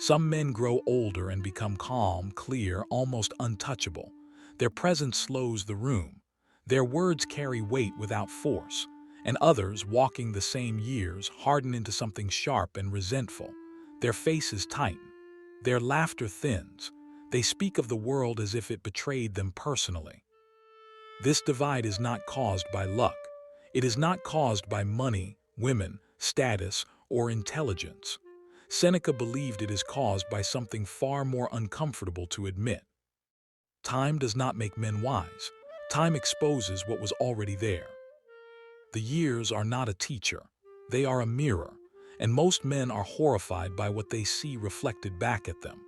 Some men grow older and become calm, clear, almost untouchable. Their presence slows the room. Their words carry weight without force. And others, walking the same years, harden into something sharp and resentful. Their faces tighten. Their laughter thins. They speak of the world as if it betrayed them personally. This divide is not caused by luck. It is not caused by money, women, status, or intelligence. Seneca believed it is caused by something far more uncomfortable to admit. Time does not make men wise. Time exposes what was already there. The years are not a teacher. They are a mirror, and most men are horrified by what they see reflected back at them.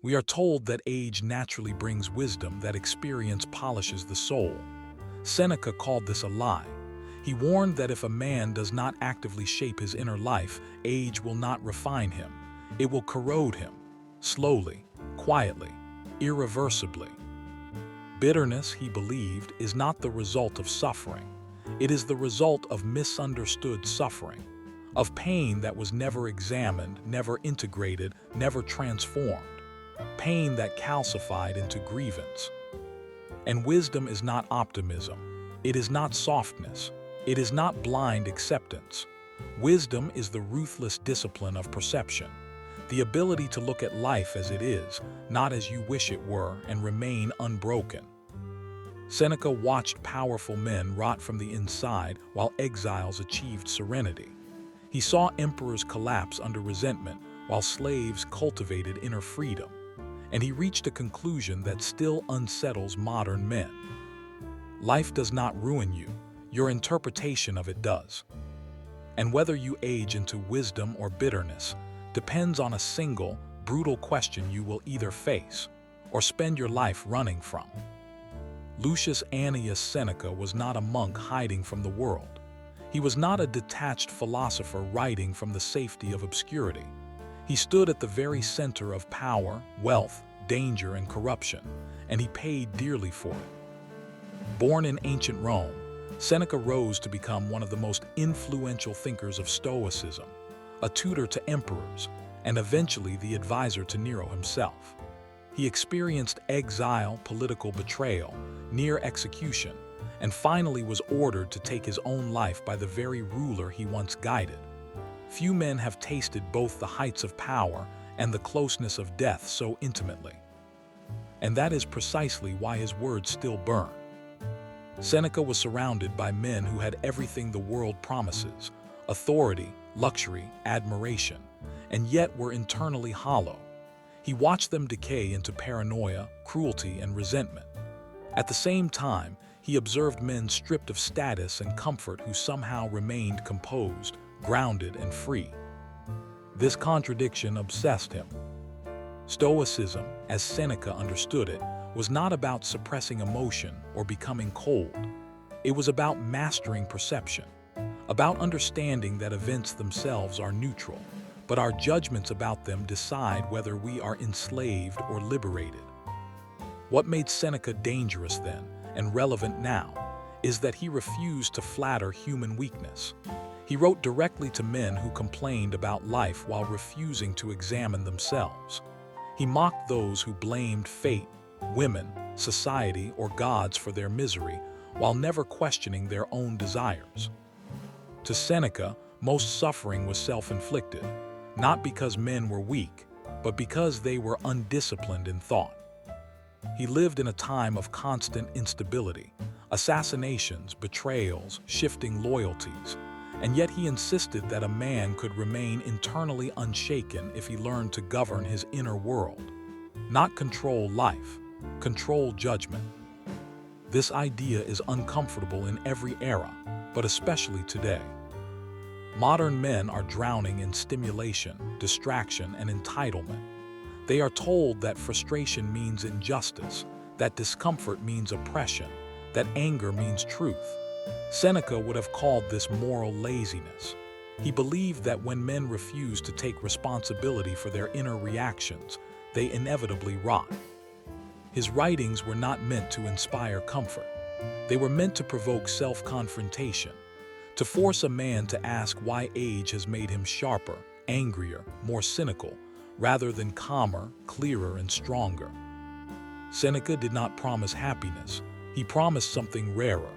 We are told that age naturally brings wisdom, that experience polishes the soul. Seneca called this a lie. He warned that if a man does not actively shape his inner life, age will not refine him. It will corrode him, slowly, quietly, irreversibly. Bitterness, he believed, is not the result of suffering. It is the result of misunderstood suffering, of pain that was never examined, never integrated, never transformed, pain that calcified into grievance. And wisdom is not optimism. It is not softness. It is not blind acceptance. Wisdom is the ruthless discipline of perception, the ability to look at life as it is, not as you wish it were, and remain unbroken. Seneca watched powerful men rot from the inside while exiles achieved serenity. He saw emperors collapse under resentment while slaves cultivated inner freedom. And he reached a conclusion that still unsettles modern men. Life does not ruin you. Your interpretation of it does. And whether you age into wisdom or bitterness depends on a single, brutal question you will either face or spend your life running from. Lucius Annius Seneca was not a monk hiding from the world. He was not a detached philosopher writing from the safety of obscurity. He stood at the very center of power, wealth, danger, and corruption, and he paid dearly for it. Born in ancient Rome, Seneca rose to become one of the most influential thinkers of Stoicism, a tutor to emperors, and eventually the advisor to Nero himself. He experienced exile, political betrayal, near execution, and finally was ordered to take his own life by the very ruler he once guided. Few men have tasted both the heights of power and the closeness of death so intimately. And that is precisely why his words still burn. Seneca was surrounded by men who had everything the world promises: authority, luxury, admiration, and yet were internally hollow. He watched them decay into paranoia, cruelty, and resentment. At the same time, he observed men stripped of status and comfort who somehow remained composed, grounded, and free. This contradiction obsessed him. Stoicism, as Seneca understood it, was not about suppressing emotion or becoming cold. It was about mastering perception, about understanding that events themselves are neutral, but our judgments about them decide whether we are enslaved or liberated. What made Seneca dangerous then, and relevant now, is that he refused to flatter human weakness. He wrote directly to men who complained about life while refusing to examine themselves. He mocked those who blamed fate, women, society, or gods for their misery, while never questioning their own desires. To Seneca, most suffering was self-inflicted, not because men were weak, but because they were undisciplined in thought. He lived in a time of constant instability, assassinations, betrayals, shifting loyalties, and yet he insisted that a man could remain internally unshaken if he learned to govern his inner world. Not control life, control judgment. This idea is uncomfortable in every era, but especially today. Modern men are drowning in stimulation, distraction, and entitlement. They are told that frustration means injustice, that discomfort means oppression, that anger means truth. Seneca would have called this moral laziness. He believed that when men refuse to take responsibility for their inner reactions, they inevitably rot. His writings were not meant to inspire comfort. They were meant to provoke self-confrontation, to force a man to ask why age has made him sharper, angrier, more cynical, rather than calmer, clearer, and stronger. Seneca did not promise happiness, he promised something rarer: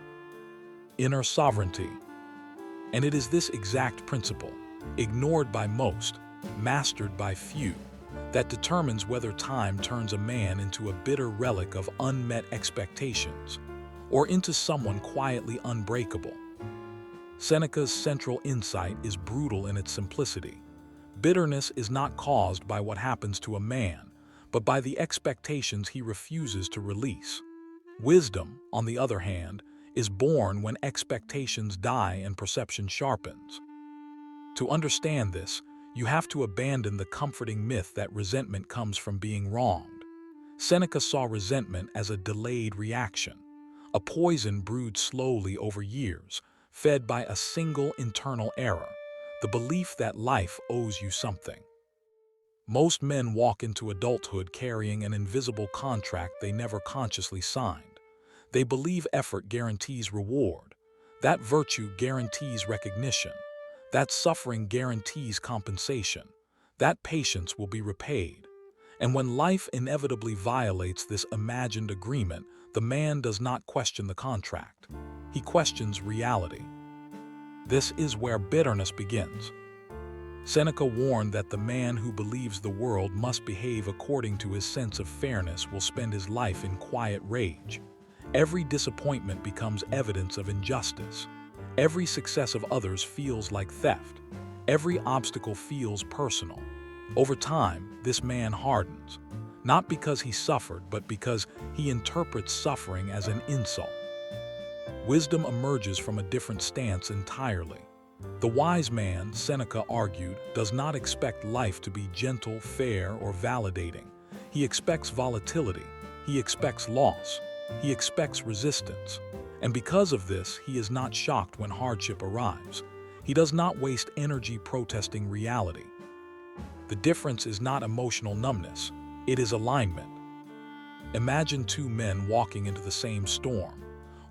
inner sovereignty. And it is this exact principle, ignored by most, mastered by few, that determines whether time turns a man into a bitter relic of unmet expectations, or into someone quietly unbreakable. Seneca's central insight is brutal in its simplicity. Bitterness is not caused by what happens to a man, but by the expectations he refuses to release. Wisdom, on the other hand, is born when expectations die and perception sharpens. To understand this, you have to abandon the comforting myth that resentment comes from being wronged. Seneca saw resentment as a delayed reaction, a poison brewed slowly over years, fed by a single internal error: the belief that life owes you something. Most men walk into adulthood carrying an invisible contract they never consciously signed. They believe effort guarantees reward, that virtue guarantees recognition, that suffering guarantees compensation, that patience will be repaid. And when life inevitably violates this imagined agreement, the man does not question the contract. He questions reality. This is where bitterness begins. Seneca warned that the man who believes the world must behave according to his sense of fairness will spend his life in quiet rage. Every disappointment becomes evidence of injustice. Every success of others feels like theft. Every obstacle feels personal. Over time, this man hardens, not because he suffered, but because he interprets suffering as an insult. Wisdom emerges from a different stance entirely. The wise man, Seneca argued, does not expect life to be gentle, fair, or validating. He expects volatility. He expects loss. He expects resistance. And because of this, he is not shocked when hardship arrives. He does not waste energy protesting reality. The difference is not emotional numbness. It is alignment. Imagine two men walking into the same storm.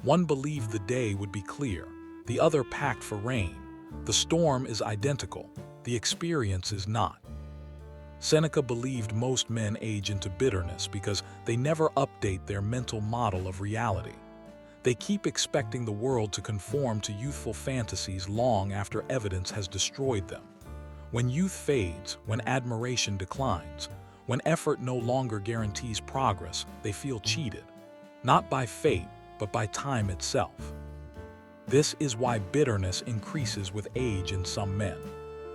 One believed the day would be clear. The other packed for rain. The storm is identical, the experience is not. Seneca believed most men age into bitterness because they never update their mental model of reality. They keep expecting the world to conform to youthful fantasies long after evidence has destroyed them. When youth fades, when admiration declines, when effort no longer guarantees progress, they feel cheated, not by fate, but by time itself. This is why bitterness increases with age in some men,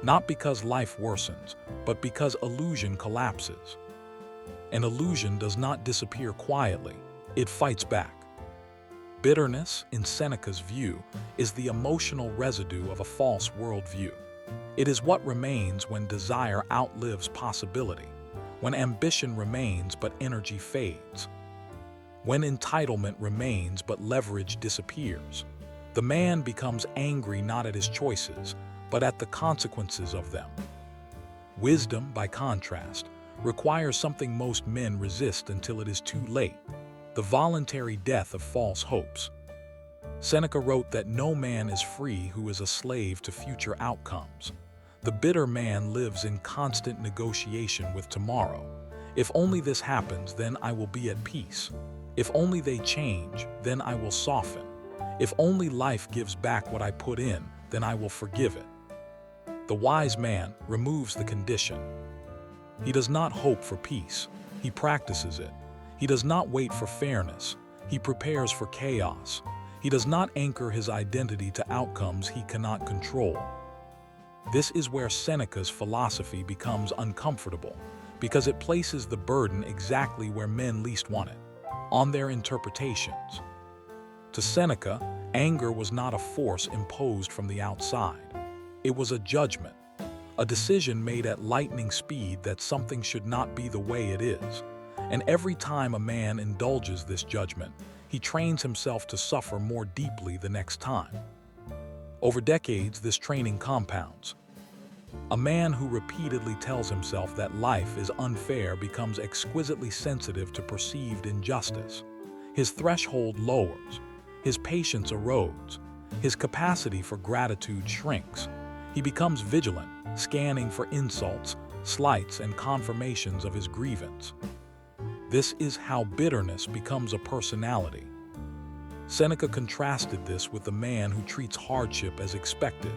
not because life worsens, but because illusion collapses. An illusion does not disappear quietly, it fights back. Bitterness, in Seneca's view, is the emotional residue of a false worldview. It is what remains when desire outlives possibility, when ambition remains but energy fades, when entitlement remains but leverage disappears. The man becomes angry not at his choices, but at the consequences of them. Wisdom, by contrast, requires something most men resist until it is too late: the voluntary death of false hopes. Seneca wrote that no man is free who is a slave to future outcomes. The bitter man lives in constant negotiation with tomorrow. If only this happens, then I will be at peace. If only they change, then I will soften. If only life gives back what I put in, then I will forgive it. The wise man removes the condition. He does not hope for peace, he practices it. He does not wait for fairness, he prepares for chaos. He does not anchor his identity to outcomes he cannot control. This is where Seneca's philosophy becomes uncomfortable, because it places the burden exactly where men least want it: on their interpretations. To Seneca, anger was not a force imposed from the outside. It was a judgment, a decision made at lightning speed that something should not be the way it is. And every time a man indulges this judgment, he trains himself to suffer more deeply the next time. Over decades, this training compounds. A man who repeatedly tells himself that life is unfair becomes exquisitely sensitive to perceived injustice. His threshold lowers. His patience erodes. His capacity for gratitude shrinks. He becomes vigilant, scanning for insults, slights, and confirmations of his grievance. This is how bitterness becomes a personality. Seneca contrasted this with the man who treats hardship as expected,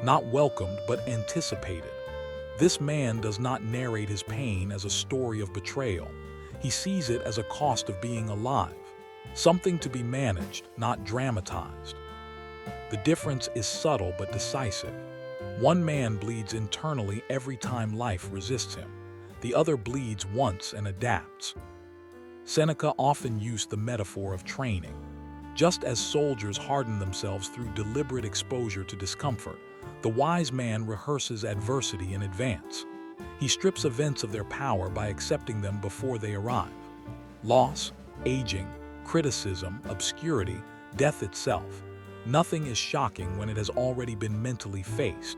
not welcomed but anticipated. This man does not narrate his pain as a story of betrayal. He sees it as a cost of being alive, something to be managed, not dramatized. The difference is subtle but decisive. One man bleeds internally every time life resists him. The other bleeds once and adapts. Seneca often used the metaphor of training. Just as soldiers harden themselves through deliberate exposure to discomfort, the wise man rehearses adversity in advance. He strips events of their power by accepting them before they arrive. Loss, aging, criticism, obscurity, death itself. Nothing is shocking when it has already been mentally faced.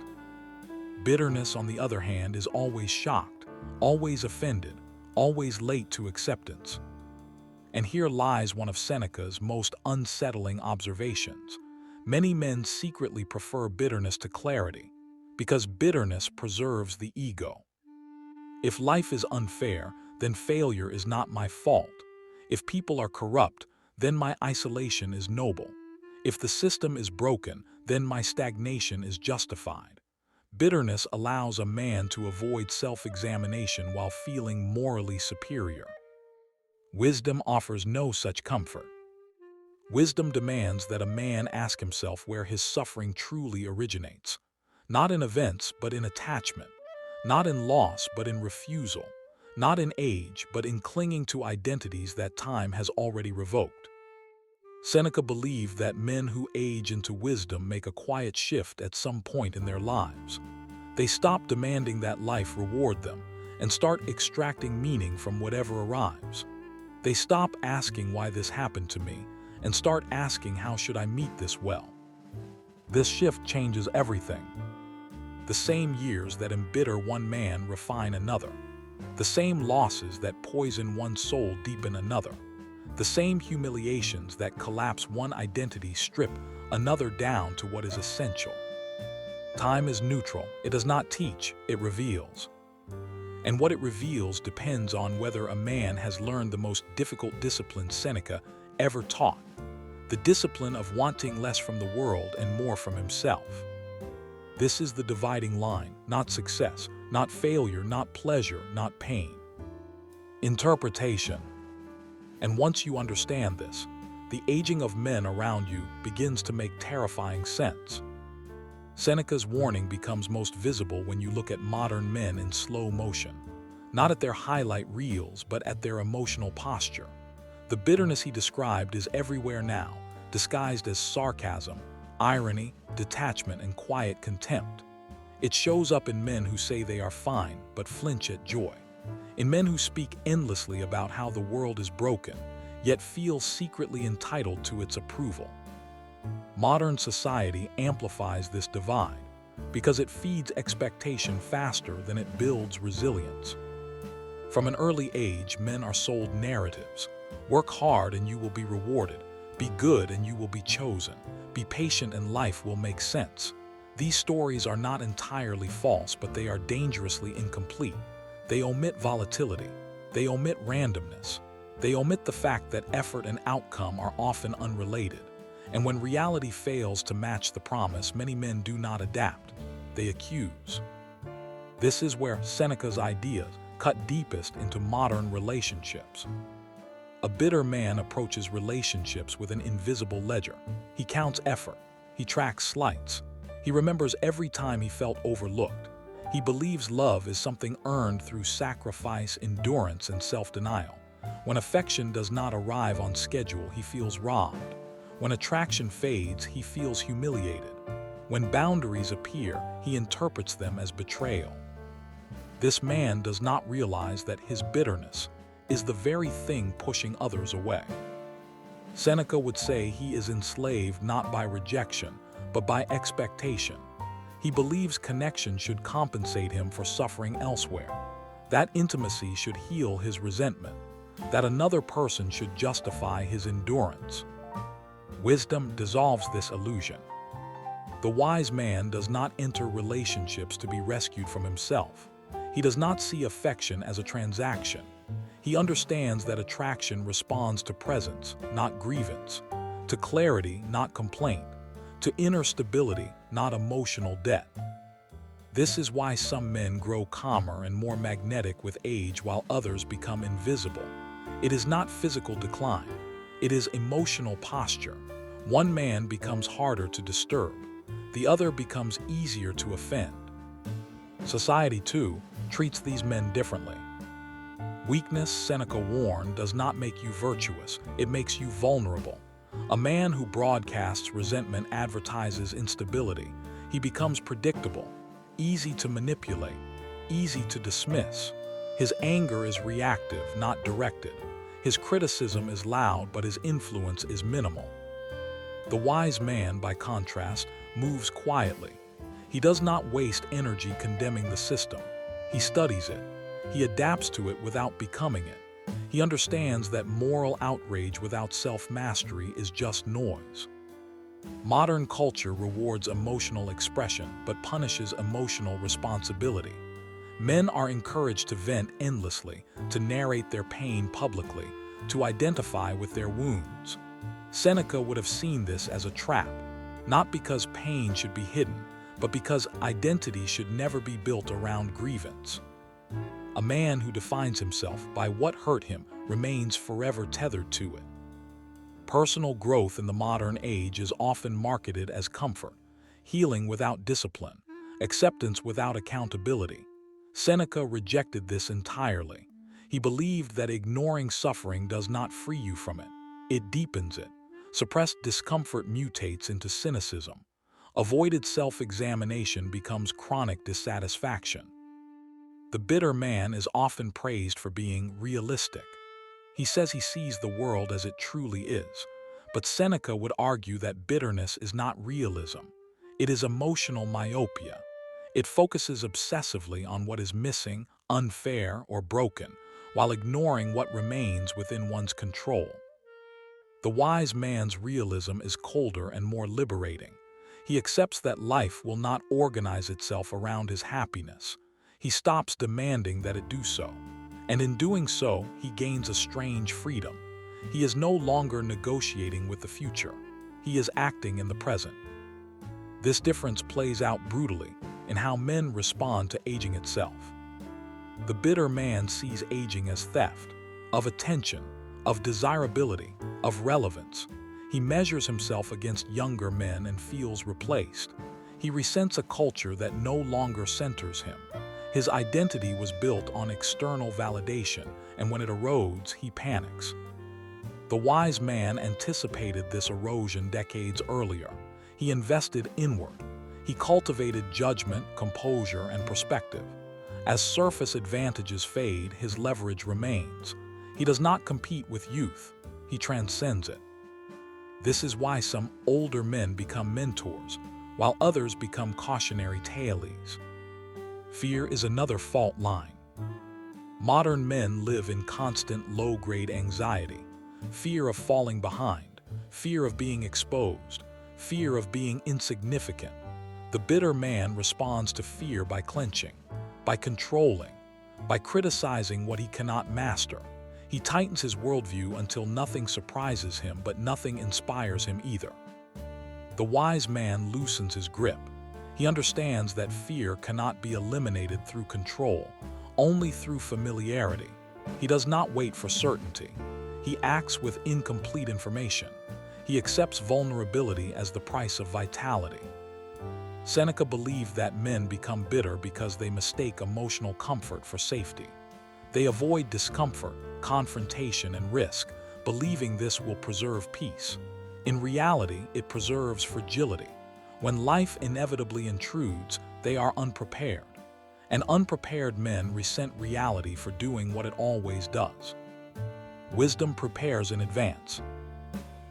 Bitterness, on the other hand, is always shocked, always offended, always late to acceptance. And here lies one of Seneca's most unsettling observations. Many men secretly prefer bitterness to clarity, because bitterness preserves the ego. If life is unfair, then failure is not my fault. If people are corrupt, then my isolation is noble. If the system is broken, then my stagnation is justified. Bitterness allows a man to avoid self-examination while feeling morally superior. Wisdom offers no such comfort. Wisdom demands that a man ask himself where his suffering truly originates, not in events but in attachment, not in loss but in refusal, not in age but in clinging to identities that time has already revoked. Seneca believed that men who age into wisdom make a quiet shift at some point in their lives. They stop demanding that life reward them and start extracting meaning from whatever arrives. They stop asking why this happened to me and start asking how should I meet this well. This shift changes everything. The same years that embitter one man refine another. The same losses that poison one soul deepen another. The same humiliations that collapse one identity strip another down to what is essential. Time is neutral. It does not teach, it reveals. And what it reveals depends on whether a man has learned the most difficult discipline Seneca ever taught, the discipline of wanting less from the world and more from himself. This is the dividing line, not success, not failure, not pleasure, not pain. Interpretation. And once you understand this, the aging of men around you begins to make terrifying sense. Seneca's warning becomes most visible when you look at modern men in slow motion, not at their highlight reels, but at their emotional posture. The bitterness he described is everywhere now, disguised as sarcasm, irony, detachment, and quiet contempt. It shows up in men who say they are fine but flinch at joy, in men who speak endlessly about how the world is broken, yet feel secretly entitled to its approval. Modern society amplifies this divide because it feeds expectation faster than it builds resilience. From an early age, men are sold narratives. Work hard and you will be rewarded. Be good and you will be chosen. Be patient and life will make sense. These stories are not entirely false, but they are dangerously incomplete. They omit volatility. They omit randomness. They omit the fact that effort and outcome are often unrelated. And when reality fails to match the promise, many men do not adapt. They accuse. This is where Seneca's ideas cut deepest into modern relationships. A bitter man approaches relationships with an invisible ledger. He counts effort. He tracks slights. He remembers every time he felt overlooked. He believes love is something earned through sacrifice, endurance, and self-denial. When affection does not arrive on schedule, he feels robbed. When attraction fades, he feels humiliated. When boundaries appear, he interprets them as betrayal. This man does not realize that his bitterness is the very thing pushing others away. Seneca would say he is enslaved not by rejection, but by expectation. He believes connection should compensate him for suffering elsewhere. That intimacy should heal his resentment. That another person should justify his endurance. Wisdom dissolves this illusion. The wise man does not enter relationships to be rescued from himself. He does not see affection as a transaction. He understands that attraction responds to presence, not grievance, to clarity, not complaint, to inner stability, not emotional debt. This is why some men grow calmer and more magnetic with age while others become invisible. It is not physical decline. It is emotional posture. One man becomes harder to disturb. The other becomes easier to offend. Society, too, treats these men differently. Weakness, Seneca warned, does not make you virtuous. It makes you vulnerable. A man who broadcasts resentment advertises instability. He becomes predictable, easy to manipulate, easy to dismiss. His anger is reactive, not directed. His criticism is loud, but his influence is minimal. The wise man, by contrast, moves quietly. He does not waste energy condemning the system. He studies it. He adapts to it without becoming it. He understands that moral outrage without self-mastery is just noise. Modern culture rewards emotional expression but punishes emotional responsibility. Men are encouraged to vent endlessly, to narrate their pain publicly, to identify with their wounds. Seneca would have seen this as a trap, not because pain should be hidden, but because identity should never be built around grievance. A man who defines himself by what hurt him remains forever tethered to it. Personal growth in the modern age is often marketed as comfort, healing without discipline, acceptance without accountability. Seneca rejected this entirely. He believed that ignoring suffering does not free you from it. It deepens it. Suppressed discomfort mutates into cynicism. Avoided self-examination becomes chronic dissatisfaction. The bitter man is often praised for being realistic. He says he sees the world as it truly is. But Seneca would argue that bitterness is not realism. It is emotional myopia. It focuses obsessively on what is missing, unfair, or broken, while ignoring what remains within one's control. The wise man's realism is colder and more liberating. He accepts that life will not organize itself around his happiness. He stops demanding that it do so. And in doing so, he gains a strange freedom. He is no longer negotiating with the future. He is acting in the present. This difference plays out brutally in how men respond to aging itself. The bitter man sees aging as theft, of attention, of desirability, of relevance. He measures himself against younger men and feels replaced. He resents a culture that no longer centers him. His identity was built on external validation, and when it erodes, he panics. The wise man anticipated this erosion decades earlier. He invested inward. He cultivated judgment, composure, and perspective. As surface advantages fade, his leverage remains. He does not compete with youth. He transcends it. This is why some older men become mentors, while others become cautionary tales. Fear is another fault line. Modern men live in constant low-grade anxiety, fear of falling behind, fear of being exposed, fear of being insignificant. The bitter man responds to fear by clenching, by controlling, by criticizing what he cannot master. He tightens his worldview until nothing surprises him, but nothing inspires him either. The wise man loosens his grip. He understands that fear cannot be eliminated through control, only through familiarity. He does not wait for certainty. He acts with incomplete information. He accepts vulnerability as the price of vitality. Seneca believed that men become bitter because they mistake emotional comfort for safety. They avoid discomfort, confrontation, and risk, believing this will preserve peace. In reality, it preserves fragility. When life inevitably intrudes, they are unprepared. And unprepared men resent reality for doing what it always does. Wisdom prepares in advance.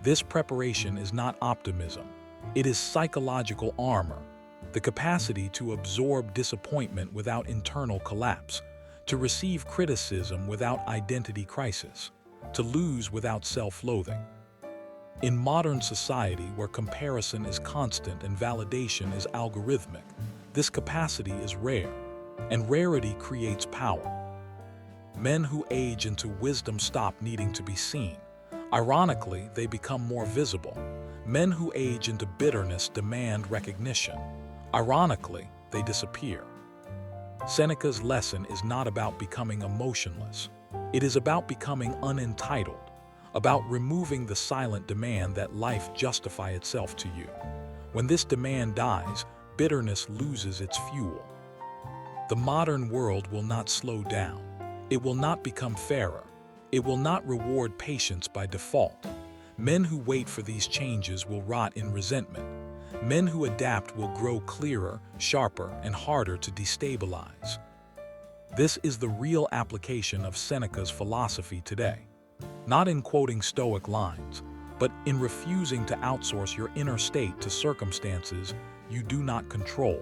This preparation is not optimism. It is psychological armor, the capacity to absorb disappointment without internal collapse, to receive criticism without identity crisis, to lose without self-loathing. In modern society, where comparison is constant and validation is algorithmic, this capacity is rare. and rarity creates power. Men who age into wisdom stop needing to be seen. Ironically, they become more visible. Men who age into bitterness demand recognition. Ironically, they disappear. Seneca's lesson is not about becoming emotionless. It is about becoming unentitled, about removing the silent demand that life justify itself to you. When this demand dies, bitterness loses its fuel. The modern world will not slow down. It will not become fairer. It will not reward patience by default. Men who wait for these changes will rot in resentment. Men who adapt will grow clearer, sharper, and harder to destabilize. This is the real application of Seneca's philosophy today. Not in quoting Stoic lines, but in refusing to outsource your inner state to circumstances you do not control.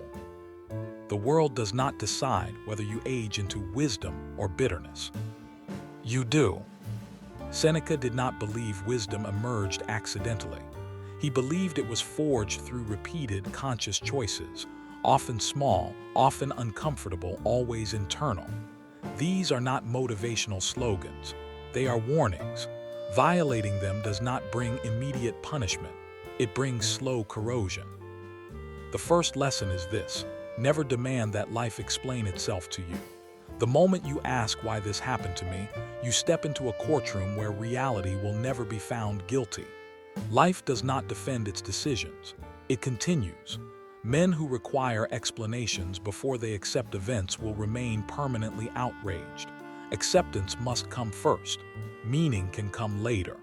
The world does not decide whether you age into wisdom or bitterness. You do. Seneca did not believe wisdom emerged accidentally. He believed it was forged through repeated, conscious choices, often small, often uncomfortable, always internal. These are not motivational slogans. They are warnings. Violating them does not bring immediate punishment. It brings slow corrosion. The first lesson is this: never demand that life explain itself to you. The moment you ask why this happened to me, you step into a courtroom where reality will never be found guilty. Life does not defend its decisions. It continues. Men who require explanations before they accept events will remain permanently outraged. Acceptance must come first. Meaning can come later.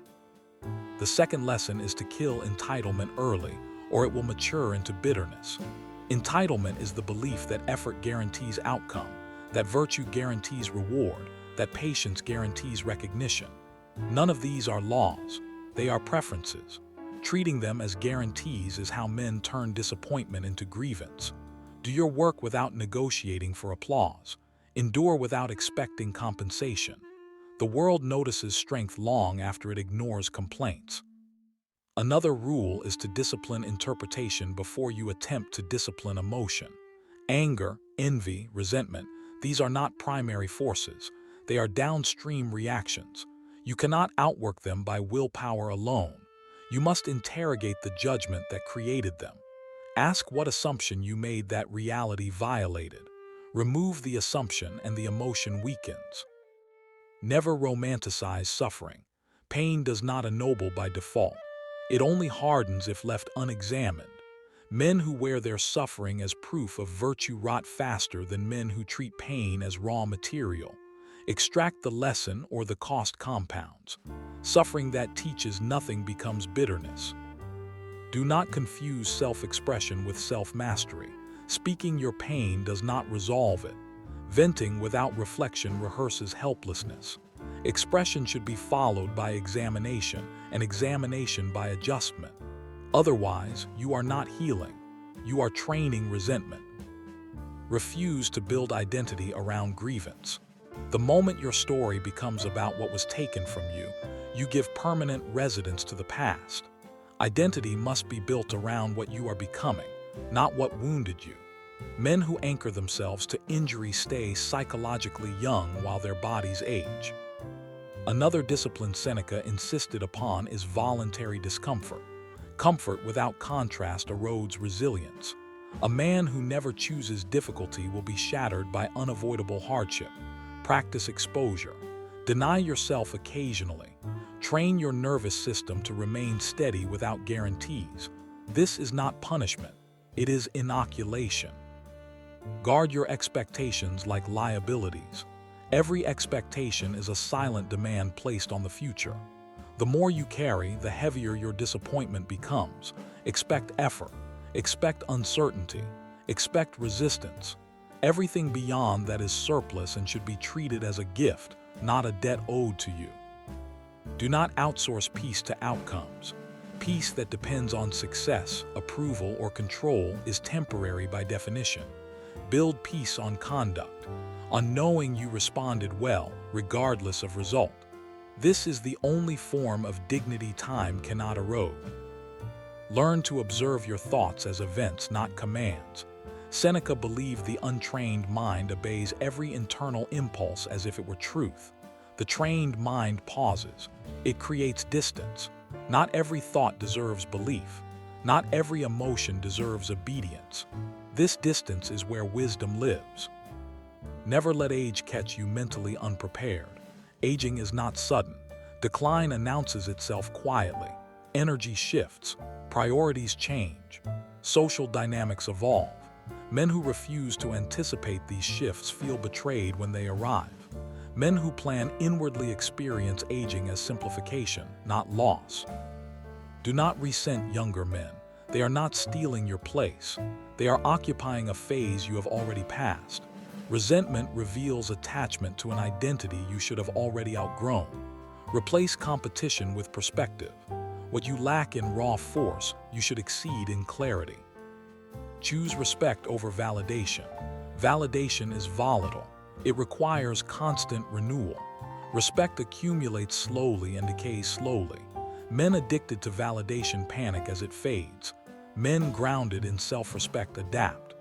The second lesson is to kill entitlement early, or it will mature into bitterness. Entitlement is the belief that effort guarantees outcome, that virtue guarantees reward, that patience guarantees recognition. None of these are laws. They are preferences. Treating them as guarantees is how men turn disappointment into grievance. Do your work without negotiating for applause. Endure without expecting compensation. The world notices strength long after it ignores complaints. Another rule is to discipline interpretation before you attempt to discipline emotion. Anger, envy, resentment, these are not primary forces. They are downstream reactions. You cannot outwork them by willpower alone. You must interrogate the judgment that created them. Ask what assumption you made that reality violated. Remove the assumption and the emotion weakens. Never romanticize suffering. Pain does not ennoble by default. It only hardens if left unexamined. Men who wear their suffering as proof of virtue rot faster than men who treat pain as raw material. Extract the lesson or the cost compounds. Suffering that teaches nothing becomes bitterness. Do not confuse self-expression with self-mastery. Speaking your pain does not resolve it. Venting without reflection rehearses helplessness. Expression should be followed by examination, and examination by adjustment. Otherwise, you are not healing. You are training resentment. Refuse to build identity around grievance. The moment your story becomes about what was taken from you, you give permanent residence to the past. Identity must be built around what you are becoming, not what wounded you. Men who anchor themselves to injury stay psychologically young while their bodies age. Another discipline Seneca insisted upon is voluntary discomfort. Comfort without contrast erodes resilience. A man who never chooses difficulty will be shattered by unavoidable hardship. Practice exposure. Deny yourself occasionally. Train your nervous system to remain steady without guarantees. This is not punishment. It is inoculation. Guard your expectations like liabilities. Every expectation is a silent demand placed on the future. The more you carry, the heavier your disappointment becomes. Expect effort. Expect uncertainty. Expect resistance. Everything beyond that is surplus and should be treated as a gift, not a debt owed to you. Do not outsource peace to outcomes. Peace that depends on success, approval, or control is temporary by definition. Build peace on conduct, on knowing you responded well, regardless of result. This is the only form of dignity time cannot erode. Learn to observe your thoughts as events, not commands. Seneca believed the untrained mind obeys every internal impulse as if it were truth. The trained mind pauses. It creates distance. Not every thought deserves belief. Not every emotion deserves obedience. This distance is where wisdom lives. Never let age catch you mentally unprepared. Aging is not sudden. Decline announces itself quietly. Energy shifts. Priorities change. Social dynamics evolve. Men who refuse to anticipate these shifts feel betrayed when they arrive. Men who plan inwardly experience aging as simplification, not loss. Do not resent younger men. They are not stealing your place. They are occupying a phase you have already passed. Resentment reveals attachment to an identity you should have already outgrown. Replace competition with perspective. What you lack in raw force, you should exceed in clarity. Choose respect over validation. Validation is volatile. It requires constant renewal. Respect accumulates slowly and decays slowly. Men addicted to validation panic as it fades. Men grounded in self-respect adapt.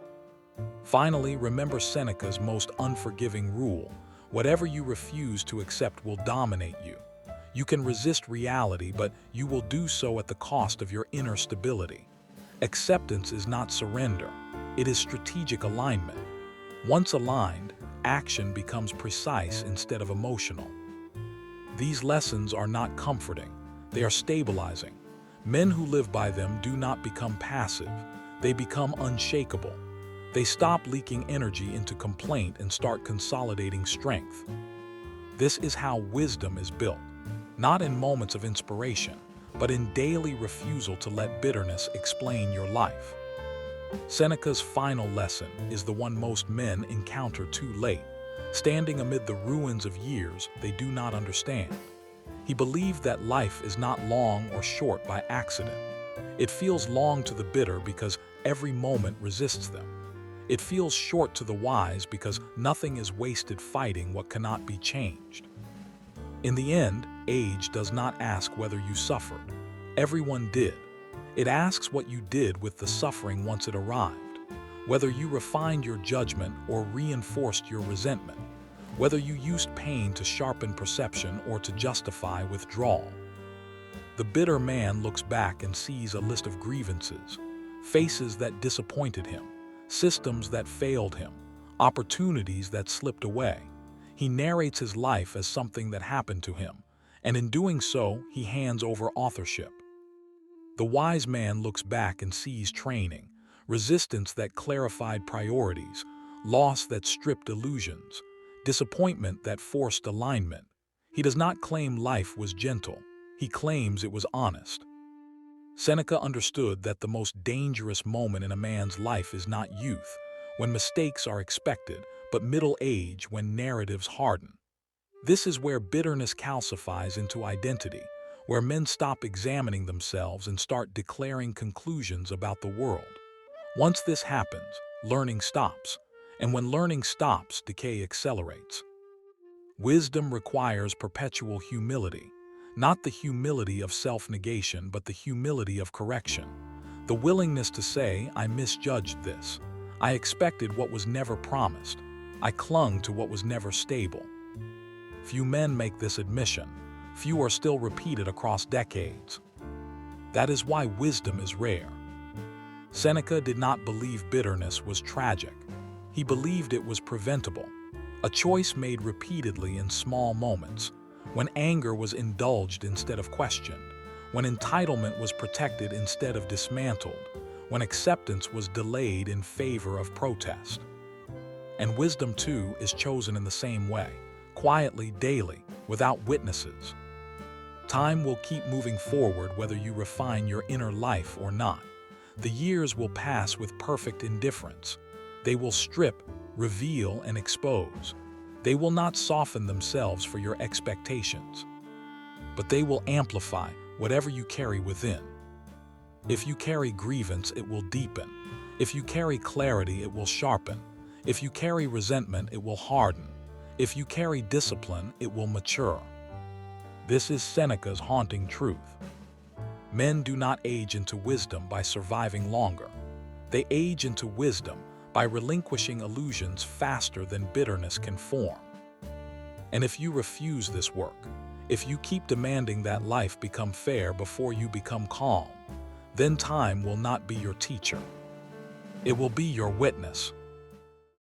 Finally, remember Seneca's most unforgiving rule. Whatever you refuse to accept will dominate you. You can resist reality, but you will do so at the cost of your inner stability. Acceptance is not surrender. It is strategic alignment. Once aligned, action becomes precise instead of emotional. These lessons are not comforting. They are stabilizing. Men who live by them do not become passive. They become unshakable. They stop leaking energy into complaint and start consolidating strength. This is how wisdom is built, not in moments of inspiration, but in daily refusal to let bitterness explain your life. Seneca's final lesson is the one most men encounter too late, standing amid the ruins of years they do not understand. He believed that life is not long or short by accident. It feels long to the bitter because every moment resists them. It feels short to the wise because nothing is wasted fighting what cannot be changed. In the end, age does not ask whether you suffered. Everyone did. It asks what you did with the suffering once it arrived, whether you refined your judgment or reinforced your resentment, whether you used pain to sharpen perception or to justify withdrawal. The bitter man looks back and sees a list of grievances, faces that disappointed him, systems that failed him, opportunities that slipped away. He narrates his life as something that happened to him, and in doing so, he hands over authorship. The wise man looks back and sees training, resistance that clarified priorities, loss that stripped illusions, disappointment that forced alignment. He does not claim life was gentle. He claims it was honest. Seneca understood that the most dangerous moment in a man's life is not youth, when mistakes are expected, but middle age when narratives harden. This is where bitterness calcifies into identity, where men stop examining themselves and start declaring conclusions about the world. Once this happens, learning stops, and when learning stops, decay accelerates. Wisdom requires perpetual humility, not the humility of self-negation, but the humility of correction. The willingness to say, I misjudged this. I expected what was never promised. I clung to what was never stable. Few men make this admission. Few are still repeated across decades. That is why wisdom is rare. Seneca did not believe bitterness was tragic. He believed it was preventable, a choice made repeatedly in small moments, when anger was indulged instead of questioned, when entitlement was protected instead of dismantled, when acceptance was delayed in favor of protest. And wisdom, too, is chosen in the same way, quietly, daily, without witnesses. Time will keep moving forward whether you refine your inner life or not. The years will pass with perfect indifference. They will strip, reveal, and expose. They will not soften themselves for your expectations, but they will amplify whatever you carry within. If you carry grievance, it will deepen. If you carry clarity, it will sharpen. If you carry resentment, it will harden. If you carry discipline, it will mature. This is Seneca's haunting truth. Men do not age into wisdom by surviving longer. They age into wisdom by relinquishing illusions faster than bitterness can form. And if you refuse this work, if you keep demanding that life become fair before you become calm, then time will not be your teacher. It will be your witness,